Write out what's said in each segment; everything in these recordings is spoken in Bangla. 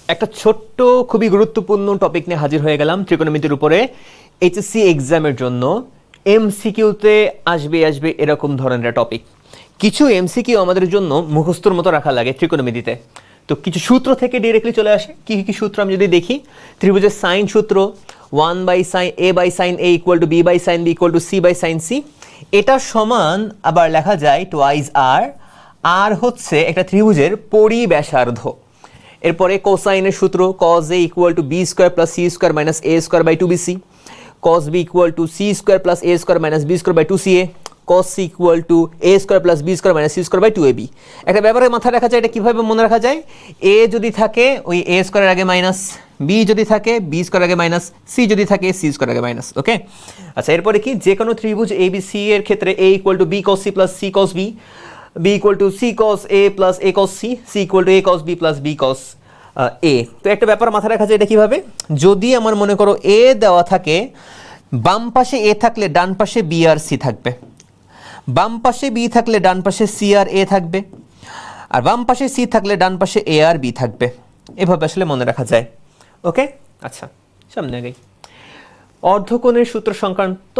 একটা ছোট্ট খুবই গুরুত্বপূর্ণ টপিক নিয়ে হাজির হয়ে গেলাম ত্রিকোণমিতির উপরে। এইচএসসি এক্সামের জন্য এমসিকিউতে আসবে এরকম ধরনের টপিক। কিছু এমসিকিউ আমাদের জন্য মুখস্থর মতো রাখা লাগে ত্রিকোণমিতিতে, তো কিছু সূত্র থেকে ডিরেক্টলি চলে আসে। কি কি সূত্র আমি যদি দেখি, ত্রিভুজের সাইন সূত্র 1/sin a/sin a = b/sin b = c/sin c, এটা সমান আবার লেখা যায় টুয়াইস আর। আর হচ্ছে একটা ত্রিভুজের পরিব্যাসার্ধ। এরপরে কোসাইনের সূত্র cos a = b² + c² - a² / 2bc, cos b = c² + a² - b² / 2ca, cos c = a² + b² - c² / 2ab। একটা ব্যাপারে মাথায় রাখা যায়, এটা কিভাবে মনে রাখা যায়? a যদি থাকে ওই a স্কয়ারের আগে মাইনাস, b যদি থাকে b স্কয়ারের আগে মাইনাস, c যদি থাকে c স্কয়ারের আগে মাইনাস। ওকে, আচ্ছা এরপরে কি, যে কোনো ত্রিভুজ abc এর ক্ষেত্রে a = b cos c + c cos b, b = c cos a + a cos c, c = a cos b + b cos a। তো একটা ব্যাপার মাথায় রাখা যায়, এটা কিভাবে? যদি আমার মনে করো a দেওয়া থাকে, বাম পাশে a থাকলে ডান পাশে b আর c থাকবে, বাম পাশে b থাকলে ডান পাশে c আর a থাকবে, আর বাম পাশে c থাকলে ডান পাশে a আর b থাকবে। এভাবে আসলে মনে রাখা যায়। ওকে, আচ্ছা সামনে আগে অর্ধকোণের সূত্র সংক্রান্ত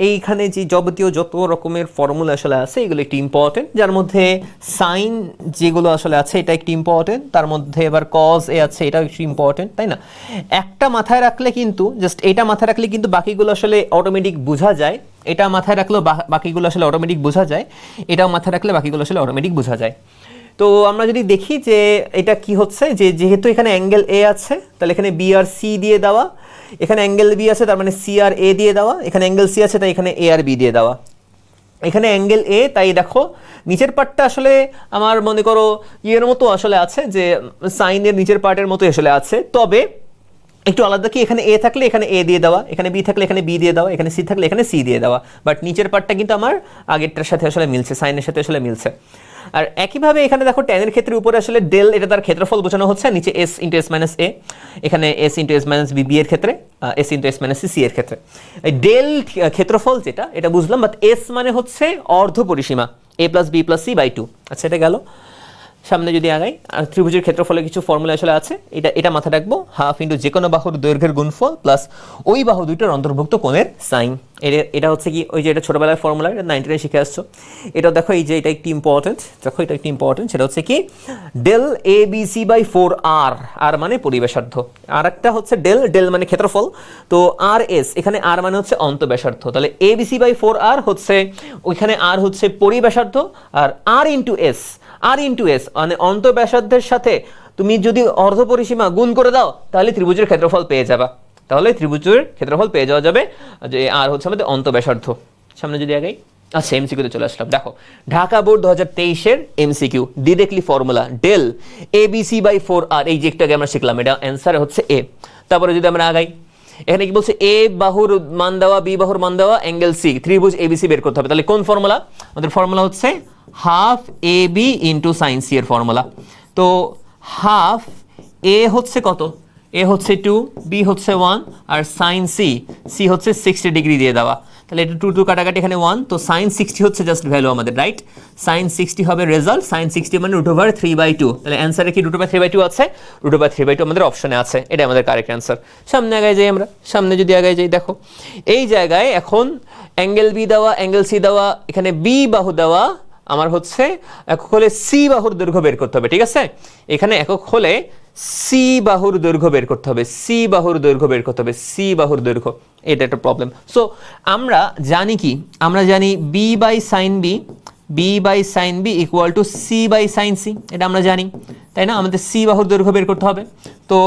এইখানে যে যাবতীয় যত রকমের ফর্মুলা আসলে আছে এগুলো একটি ইম্পর্টেন্ট, যার মধ্যে সাইন যেগুলো আসলে আছে এটা একটি ইম্পর্টেন্ট, তার মধ্যে এবার কজ এ আছে এটাও একটু ইম্পর্টেন্ট, তাই না? একটা মাথায় রাখলে কিন্তু, জাস্ট এটা মাথায় রাখলে কিন্তু বাকিগুলো আসলে অটোমেটিক বোঝা যায়। এটা মাথায় রাখলেও বাকিগুলো আসলে অটোমেটিক বোঝা যায়, এটাও মাথায় রাখলে বাকিগুলো আসলে অটোমেটিক বোঝা যায়। তো আমরা যদি দেখি যে এটা কি হচ্ছে, যে যেহেতু এখানে অ্যাঙ্গেল এ আছে তাহলে এখানে বি আর সি দিয়ে দেওয়া, এখানে অ্যাঙ্গেল বি আছে তার মানে সি আর এ দিয়ে দেওয়া, এখানে অ্যাঙ্গেল সি আছে তাই এখানে এ আর বি দিয়ে দেওয়া, এখানে অ্যাঙ্গেল এ, তাই দেখো নিচের পার্টটা আসলে আমার মনে করো ইয়ের মতো আসলে আছে, যে সাইনের নিচের পার্টের মতো আসলে আছে, তবে একটু আলাদা কি, এখানে এ থাকলে এখানে এ দিয়ে দেওয়া, এখানে বি থাকলে এখানে বি দিয়ে দেওয়া, এখানে সি থাকলে এখানে সি দিয়ে দেওয়া, বাট নিচের পার্টটা কিন্তু আমার আগেরটার সাথে আসলে মিলছে, সাইনের সাথে আসলে মিলছে। আর একইভাবে এখানে দেখো ট্যানের ক্ষেত্রে উপরে আসলে ডেল, এটা তার ক্ষেত্রফল বোঝানো হচ্ছে, নিচে s × s - a, এখানে s × s - b বি এর ক্ষেত্রে, s × s - c এর ক্ষেত্রে। এই ডেল ক্ষেত্রফল যেটা, এটা বুঝলাম, বাট s মানে হচ্ছে অর্ধ পরিসীমা a + b + c/2। আচ্ছা এটা গেল। সামনে যদি আগাই, আর ত্রিভুজের ক্ষেত্রফলের কিছু ফর্মুলা আসলে আছে, এটা মাথায় রাখবো, হাফ ইন্টু যে কোনো বাহুর দৈর্ঘ্যের গুণফল প্লাস ওই বাহু দুইটার অন্তর্ভুক্ত কোণের সাইন। এটা হচ্ছে কি, ওই যে এটা ছোটবেলার ফর্মুলা, এটা 9-এ শিখে আসছো। এটা দেখো, এই যে এটা একটি ইম্পর্টেন্ট, দেখো এটা একটি ইম্পর্টেন্ট, সেটা হচ্ছে কি ডেল ABC/4r, আর মানে পরিব্যাসার্ধ, আর একটা হচ্ছে ডেল মানে ক্ষেত্রফল, তো আর এস, এখানে আর মানে হচ্ছে অন্তঃব্যাসার্ধ, তাহলে ABC/4r হচ্ছে, ওইখানে আর হচ্ছে পরিব্যাসার্ধ, আর আর ইন্টু এস মানে অন্তঃব্যাসার্ধের সাথে তুমি যদি অর্ধপরিসীমা গুণ করে দাও তাহলে ত্রিভুজের ক্ষেত্রফল পেয়ে যাবা, তাহলে ত্রিভুজের ক্ষেত্রফল পেয়ে যাওয়া যাবে, যে আর হচ্ছে আমাদের অন্তঃব্যাসার্ধ। সামনে যদি আগাই, আচ্ছা এমসিকিউতে চলে আসলাম। দেখো ঢাকা বোর্ড 2023-এর এমসিকিউ, ডিরেক্টলি ফর্মুলা ডেল ABC/4r, এই যে একটু আগে আমরা শিখলাম, এটা অ্যান্সার হচ্ছে এ। তারপরে যদি আমরা আগাই, এখানে কি বলছে, এ বাহুর মান দেওয়া, বি বাহুর মান দেওয়া, অ্যাঙ্গেল সি, ত্রিভুজ এবিসি বের করতে হবে। তাহলে কোন ফর্মুলা? আমাদের ফর্মুলা হচ্ছে half A B into sign C এর ফর্মুলা। তো হাফ এ হচ্ছে কত, এ হচ্ছে 2, বি হচ্ছে 1, আর সাইন সি হচ্ছে 60 ডিগ্রি দিয়ে দেওয়া, তাহলে এটা 2 কাটাকাটি, এখানে 1, তো সাইন 60 হচ্ছে জাস্ট ভ্যালু আমাদের, রাইট? সাইন 60 হবে রেজাল্ট, সাইন 60 মানে √3/2, তাহলে অ্যান্সারে কি √3/2 আছে? √3/2 আমাদের অপশনে আছে, এটা আমাদের কারেক্ট অ্যান্সার। সামনে আগায় যাই আমরা, সামনে যদি আগায় যাই, দেখো এই জায়গায় এখন অ্যাঙ্গেল বি দেওয়া, অ্যাঙ্গেল সি দেওয়া, এখানে বি বাহু দেওয়া, আমার হচ্ছে একক হলে সি বাহুর দৈর্ঘ্য বের করতে হবে, ঠিক আছে? এখানে একক হলে সি বাহুর দৈর্ঘ্য বের করতে হবে, সি বাহুর দৈর্ঘ্য বের করতে হবে, সি বাহুর দৈর্ঘ্য, এটা একটা প্রবলেম। সো আমরা জানি কি, আমরা জানি b/sin b = c/sin c, এটা আমরা জানি, তাই না? আমাদের সি বাহুর দৈর্ঘ্য বের করতে হবে। তো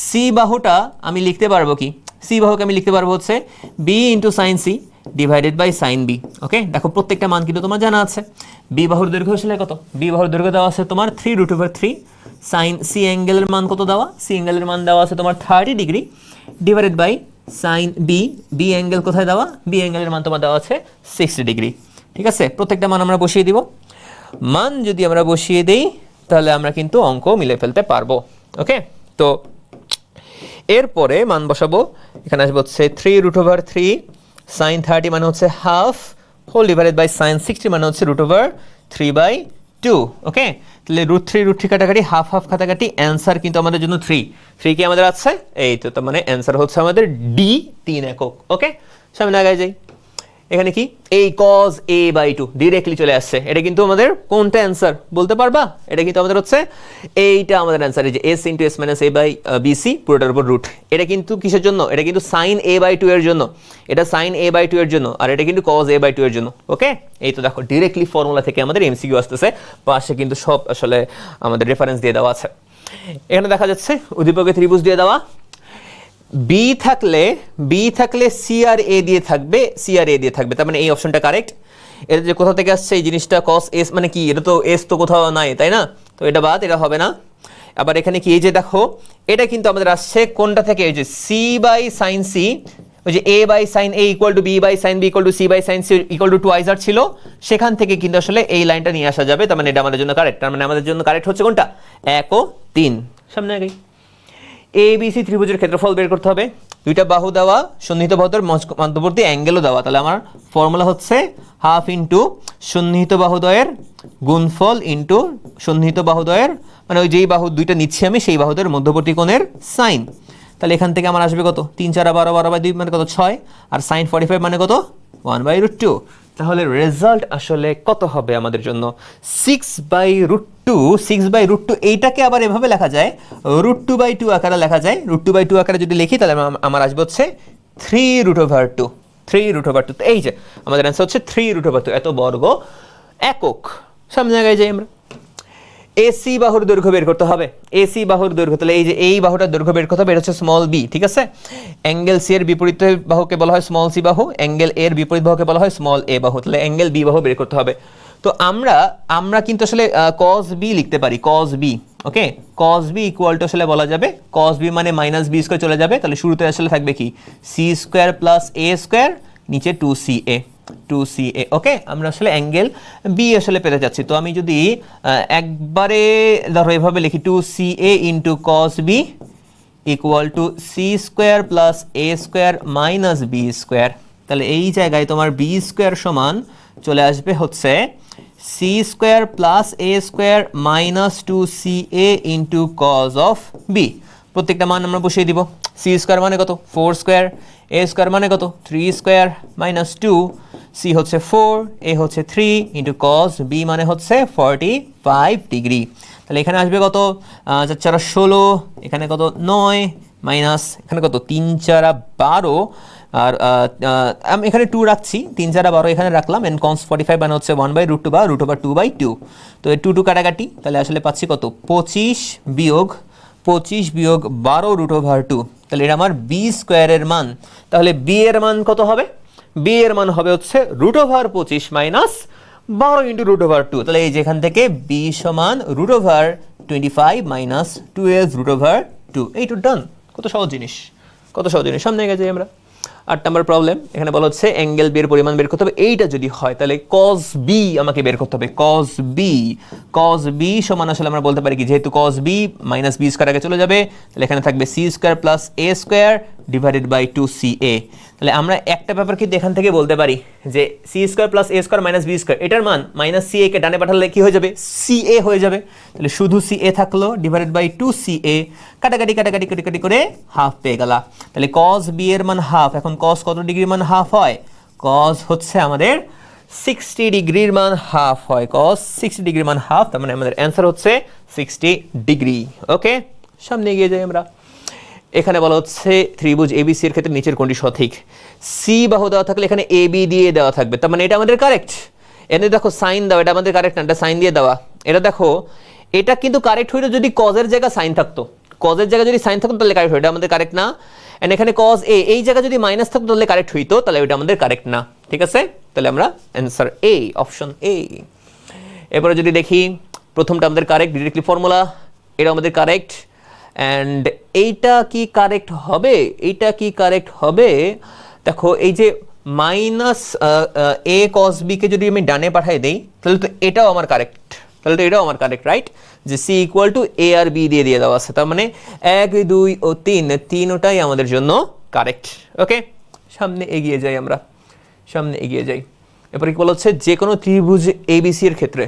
সি বাহুটা আমি লিখতে পারবো কি, সি বাহুকে আমি লিখতে পারবো হচ্ছে b × sin c / sin b। ওকে, দেখো প্রত্যেকটা মান কিন্তু তোমার জানা আছে। বি বাহুর দৈর্ঘ্য আসলে কত? বি বাহুর দৈর্ঘ্য দেওয়া আছে তোমার 3√3, সাইন সি অ্যাঙ্গেলের মান কত দেওয়া? সি অ্যাঙ্গেলের মান দেওয়া আছে তোমার 30 ডিগ্রি / সাইন বি অ্যাঙ্গেল কোথায় দেওয়া? বি অ্যাঙ্গেলের মান তোমার দেওয়া আছে 60 ডিগ্রি। ঠিক আছে, প্রত্যেকটা মান আমরা বসিয়ে দিব। মান যদি আমরা বসিয়ে দেই তাহলে আমরা কিন্তু অঙ্ক মিলে ফেলতে পারবো। ওকে, তো এরপরে মান বসাবো, এখানে আসবে হচ্ছে 3√3, সাইন 30 মানে হচ্ছে হাফ, হোল / সাইন 60 মানে হচ্ছে √3/2, 2, ওকে। তাহলে √3 কাটাকাটি, হাফ হাফ কাটাকাটি, অ্যান্সার কিন্তু আমাদের জন্য 3 কি আমাদের আছে, এই তো। তার মানে অ্যান্সার হচ্ছে আমাদের ডি, 3 একক, ওকে। সামনে আগায় যাই। এখানে কি এই cos a/2 ডিরেক্টলি চলে আসছে, এটা কিন্তু আমাদের কোনটা অ্যান্সার বলতে পারবা? এটা কিন্তু আমাদের হচ্ছে এইটা আমাদের অ্যান্সার, এই যে s × s - a/bc পুরোটার উপর রুট। এটা কিন্তু কিসের জন্য? এটা কিন্তু sin a/2 এর জন্য, এটা sin a/2 এর জন্য, আর এটা কিন্তু cos a/2 এর জন্য, ওকে। এই তো দেখো ডিরেক্টলি ফর্মুলা থেকে আমাদের এমসিকিউ আসতেছে, পাশে কিন্তু সব আসলে আমাদের রেফারেন্স দিয়ে দেওয়া আছে। এখানে দেখা যাচ্ছে উদ্দীপকে ত্রিভুজ দিয়ে দেওয়া, বি থাকলে সি আর এ দিয়ে থাকবে, তার মানে এই অপশনটা কারেক্ট। এটা যে কোথা থেকে আসছে এই জিনিসটা, cos s মানে কি, এটা তো s তো কোথাও নাই, তাই না? তো এটা বাদ, এটা হবে না। আবার এখানে কি, এই যে দেখো এটা কিন্তু আমাদের আসছে কোনটা থেকে, এই যে c/sin c, ওই যে a/sin a = b/sin b = c/sin c = 2r ছিল, সেখান থেকে কিন্তু আসলে এই লাইনটা নিয়ে আসা যাবে। তার মানে এটা আমাদের জন্য কারেক্ট। তার মানে আমাদের জন্য কারেক্ট হচ্ছে কোনটা, 1 ও 3। সামনে আগে এবিসি ত্রিভুজের ক্ষেত্রফল বের করতে হবে। দুইটা বাহু দেওয়া, সন্নিহিত বাহুদের মধ্যবর্তী অ্যাঙ্গেলও দেওয়া। তাহলে আমার ফর্মুলা হচ্ছে হাফ ইন্টু সন্নিহিত বাহুদ্বয়ের গুণফল ইন্টু সন্নিহিত বাহুদ্বয়ের, মানে ওই যেই বাহু দুইটা নিচ্ছি আমি সেই বাহুদের মধ্যবর্তী কোণের সাইন। তাহলে এখান থেকে আমার আসবে কত, 3 4 12 12/2 মানে কত, 6, আর sin 45 মানে কত, 1/√2। তাহলে রেজাল্ট আসলে কত হবে আমাদের জন্য, 6/√2। এইটাকে আবার এভাবে লেখা যায়, √2/2 আকারে লেখা যায়। √2/2 আকারে যদি লিখি তাহলে আমার আসবে হচ্ছে 3√2। 3√2। তো এই যে আমাদের অ্যান্সার হচ্ছে 3√2, এত বর্গ একক। সামনে জায়গায় যাই আমরা, এসি বাহুর দৈর্ঘ্য বের করতে হবে। এসি বাহুর দৈর্ঘ্য, তাহলে এই যে এই বাহুটার দৈর্ঘ্য বের করতে হবে, এটা হচ্ছে স্মল বি, ঠিক আছে। অ্যাঙ্গেল সি এর বিপরীত বাহুকে বলা হয় স্মল সি বাহু, অ্যাঙ্গেল এর বিপরীত বাহুকে বলা হয় স্মল এ বাহু। তাহলে অ্যাঙ্গেল বি বাহু বের করতে হবে। তো আমরা কিন্তু আসলে cos b লিখতে পারি, cos b, ওকে। cos b = আসলে বলা যাবে, cos b মানে -b² চলে যাবে। তাহলে শুরুতে আসলে থাকবে কি, c² + a², নিচে 2ca, ওকে। আমরা আসলে অ্যাঙ্গেল বি আসলে পেতে যাচ্ছি। তো আমি যদি একবারে ধরো এভাবে লিখি, 2ca × cos b = c² + a² - b²। তাহলে এই জায়গায় তোমার b² সমান চলে আসবে হচ্ছে c² + a² - 2ca × cos of b। প্রত্যেকটা মান আমরা বসিয়ে দিব। c² মানে কত, 4², a² মানে কত, 3² - 2, c হচ্ছে 4, a হচ্ছে 3, × cos b মানে হচ্ছে 45 ডিগ্রি। তাহলে এখানে আসবে কত, 4 4 16, এখানে কত 9, মাইনাস এখানে কত 3 4 12, আর আমি এখানে 2 রাখছি, 3 4 12 এখানে রাখলাম, এন্ড cos 45 মানে হচ্ছে 1/√2 বা √2/2। তো এই 2 কাটাকাটি, তাহলে আসলে পাচ্ছি কত, 25 বিয়োগ 12√2। তাহলে এটা আমার b² এর মান। তাহলে b এর মান কত হবে, b এর মান হবে হচ্ছে √25 মাইনাস 12 × √2। তাহলে এই যেখান থেকে b সমান √25 মাইনাস 12√2। এইটু ডান। কত সহজ জিনিস, কত সহজ জিনিস। সামনে গেছে আমরা 8 নম্বর প্রবলেম। এখানে বলা হচ্ছে অ্যাঙ্গেল বি এর পরিমাণ বের করতে হবে। এইটা যদি হয় তাহলে cos b আমাকে বের করতে হবে। cos b সমান আসলে আমরা বলতে পারি কি, যেহেতু cos b -b² আগে চলে যাবে, তাহলে এখানে থাকবে c² + a² divided by 2ca। তাহলে আমরা একটা ব্যাপার কিন্তু এখান থেকে বলতে পারি যে c² + a² - b², এটার মান -ca কে ডানে পাঠালে কি হয়ে যাবে, ca হয়ে যাবে। তাহলে শুধু ca থাকলো ডিভাইডেড বাই 2ca, কাটাকাটি করে হাফ পেয়ে গেল। তাহলে cos b এর মান হাফ। এখন cos কত ডিগ্রির মান হাফ হয়, cos হচ্ছে আমাদের 60 ডিগ্রির মান হাফ হয়, cos 60 ডিগ্রির মান হাফ। তার মানে আমাদের অ্যান্সার হচ্ছে 60 ডিগ্রি, ওকে। সামনে এগিয়ে যাই আমরা। এখানে বলা হচ্ছে ত্রিভুজ এবিসি এর ক্ষেত্রে নিচের কোনটি সঠিক। সি বাহু দেওয়া থাকলে এখানে এবি দিয়ে দেওয়া থাকবে, তার মানে এটা আমাদের কারেক্ট। এনে দেখো সাইন দাও, এটা আমাদের কারেক্ট না, এটা সাইন দিয়ে দেওয়া। এটা দেখো, এটা কিন্তু কারেক্ট হইতো যদি কজের জায়গা সাইন থাকতো, কজের জায়গা যদি সাইন থাকতো তাহলে কারেক্ট হইতো, এটা আমাদের কারেক্ট না। এন্ড এখানে cos a এই জায়গা যদি মাইনাস থাকতো তাহলে কারেক্ট হইতো, তাহলে ওইটা আমাদের কারেক্ট না, ঠিক আছে। তাহলে আমরা অ্যান্সার এ, অপশন এ। এরপরে যদি দেখি, প্রথমটা আমাদের কারেক্ট, ডিরেক্টলি ফর্মুলা, এটা আমাদের কারেক্ট। অ্যান্ড এইটা কি কারেক্ট হবে, এইটা কি কারেক্ট হবে, দেখো এই যে মাইনাস a cos b কে যদি আমি ডানে পাঠাই দেই তাহলে তো এটাও আমার কারেক্ট, তাহলে তো এটাও আমার কারেক্ট, রাইট। যে c = a আর b দিয়ে দেওয়া আছে, তার মানে 1 2 ও 3 তিনটাই আমাদের জন্য কারেক্ট, ওকে। সামনে এগিয়ে যাই আমরা, সামনে এগিয়ে যাই। এরপরে কি বলা হচ্ছে, যে কোনো ত্রিভুজ এবিসি এর ক্ষেত্রে,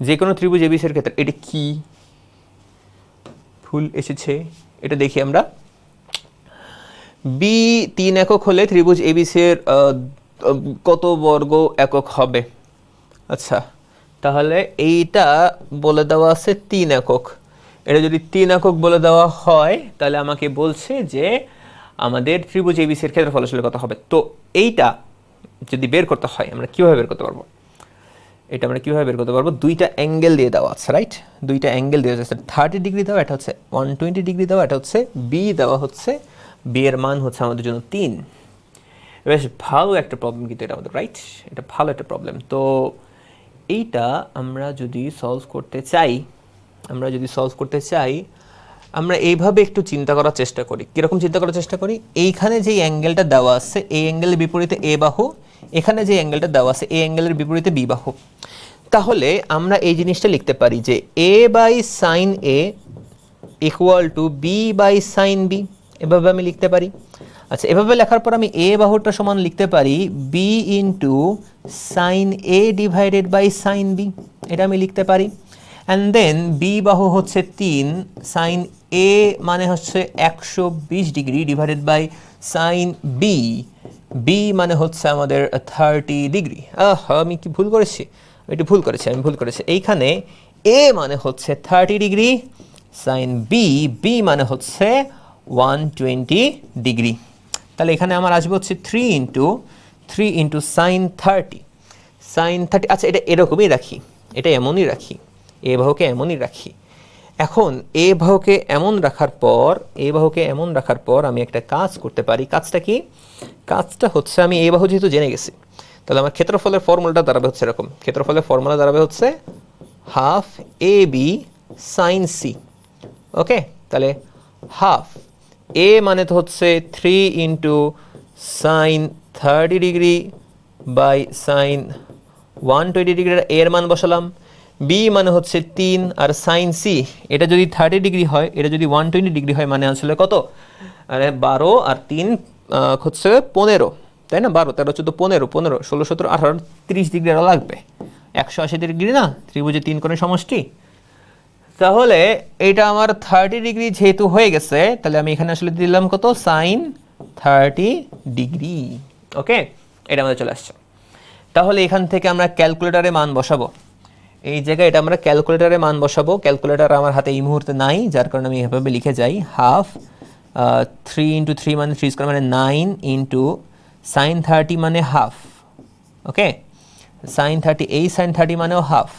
যে কোনো ত্রিভুজ এবিসির ক্ষেত্রে এটা কি ভুল এসেছে এটা দেখি আমরা। বি 3 একক হলে ত্রিভুজ এবিসির কত বর্গ একক হবে? আচ্ছা, তাহলে এইটা বলে দেওয়া আছে 3 একক। এটা যদি 3 একক বলে দেওয়া হয় তাহলে আমাকে বলছে যে আমাদের ত্রিভুজ এবিসির ক্ষেত্রফল আসলে কত হবে। তো এইটা যদি বের করতে হয় আমরা কিভাবে বের করতে পারবো? এটা আমরা কিভাবে বের করতে পারবো? দুইটা অ্যাঙ্গেল দিয়ে দেওয়া আছে, রাইট? দুইটা অ্যাঙ্গেল দেওয়া আছে, 30 ডিগ্রি দেওয়া, এটা হচ্ছে 120 ডিগ্রি দেওয়া, এটা হচ্ছে বি দেওয়া হচ্ছে, বি এর মান হচ্ছে আমাদের জন্য 3। বেশ ভালো একটা প্রবলেম কিন্তু এটা আমাদের, রাইট? এটা ভালো একটা প্রবলেম। তো এইটা আমরা যদি সলভ করতে চাই, আমরা এইভাবে একটু চিন্তা করার চেষ্টা করি। কীরকম চিন্তা করার চেষ্টা করি? এইখানে যে অ্যাঙ্গেলটা দেওয়া আছে এই অ্যাঙ্গেলের বিপরীতে এ বাহু, এখানে যে অ্যাঙ্গেলটা দেওয়া আছে এই অ্যাঙ্গেলের বিপরীতে বি বাহু। তাহলে আমরা এই জিনিসটা লিখতে পারি যে A by sine A equal to B by sine B, এভাবে আমি লিখতে পারি। আচ্ছা, এভাবে লেখার পর আমি এ বাহুটা সমান লিখতে পারি B into sine A divided by sine B, এটা আমি লিখতে পারি। অ্যান্ড দেন বি বাহু হচ্ছে 3, সাইন এ মানে হচ্ছে 120 degree divided by sine B, B মানে হচ্ছে আমাদের 30 ডিগ্রি। আমি কি ভুল করেছি? আমি ভুল করেছি। এইখানে এ মানে হচ্ছে 30 ডিগ্রি, সাইন বি, বি মানে হচ্ছে 120 ডিগ্রি। তাহলে এখানে আমার আসবে হচ্ছে 3 ইন্টু সাইন 30। আচ্ছা, এটা এরকমই রাখি, এটা এমনই রাখি, এ বাহুকে এমনই রাখি। এখন এ বাহুকে এমন রাখার পর আমি একটা কাজ করতে পারি। কাজটা কি? কাজটা হচ্ছে আমি এ বাহু যেহেতু জেনে গেছি, তাহলে আমার ক্ষেত্রফলের ফর্মুলাটা দাঁড়াবে হচ্ছে এরকম। ক্ষেত্রফলের ফর্মুলা দাঁড়াবে হচ্ছে half A B sine C. Okay, তাহলে হাফ এ মানে তো হচ্ছে 3 into sine 30 degree by sine 120 degree, এর মান বসালাম। বি মানে হচ্ছে 3, আর সাইন সি এটা যদি 30 ডিগ্রি হয়, এটা যদি 120 ডিগ্রি হয়, মানে আসলে কত? আরে 12 আর 3 হচ্ছে 15, তাই না? 12 13 14 15 16 17 18 30 ডিগ্রি আরও লাগবে। 180 ডিগ্রি না ত্রিভুজে 3 কোণের সমষ্টি। তাহলে এটা আমার 30 ডিগ্রি যেহেতু হয়ে গেছে, তাহলে আমি এখানে আসলে দিলাম কত? Sign 30 degree. ওকে, এটা আমাদের চলে আসছে। তাহলে এখান থেকে আমরা ক্যালকুলেটারে মান বসাবো। এই জায়গায় এটা আমরা ক্যালকুলেটারে মান বসাবো। ক্যালকুলেটার আমার হাতে এই মুহূর্তে নাই, যার কারণে আমি এভাবে লিখে যাই হাফ 3 ইন্টু 3 মানে 3 স্কোয়ার মানে 9 ইন্টু সাইন 30 মানে হাফ। ওকে, সাইন 30, এই সাইন 30 মানেও হাফ,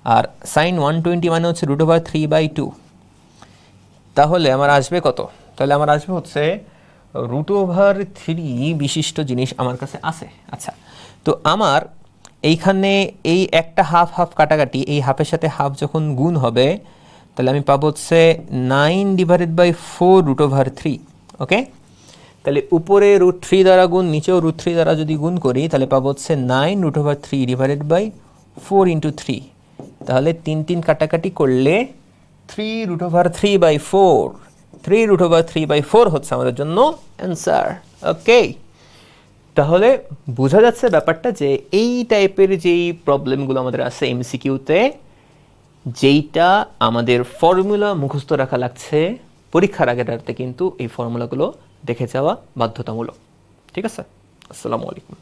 আর সাইন 120 মানে হচ্ছে √3/2। তাহলে আমার আসবে কত? তাহলে আমার আসবে হচ্ছে √3 বিশিষ্ট জিনিস আমার কাছে আছে। আচ্ছা, তো আমার এইখানে এই একটা হাফ হাফ কাটাকাটি, এই হাফের সাথে হাফ যখন গুণ হবে তাহলে আমি পাবো হচ্ছে 9 ডিভাইডেড বাই 4 √3। ওকে, তাহলে উপরে √3 দ্বারা গুণ, নিচেও √3 দ্বারা যদি গুণ করি তাহলে পাবো হচ্ছে 9 √3 ডিভাইডেড বাই 4 ইন্টু 3। তাহলে 3 কাটাকাটি করলে 3 √3/4, 3 √3/4 হচ্ছে আমাদের জন্য অ্যান্সার। ওকে, তাহলে বোঝা যাচ্ছে ব্যাপারটা যে এই টাইপের যেই প্রবলেমগুলো আমাদের আছে এমসিকিউতে, যেইটা আমাদের ফর্মুলা মুখস্থ রাখা লাগছে, পরীক্ষার আগেটাতে কিন্তু এই ফর্মুলাগুলো দেখে যাওয়া বাধ্যতামূলক। ঠিক আছে? আসসালামু আলাইকুম।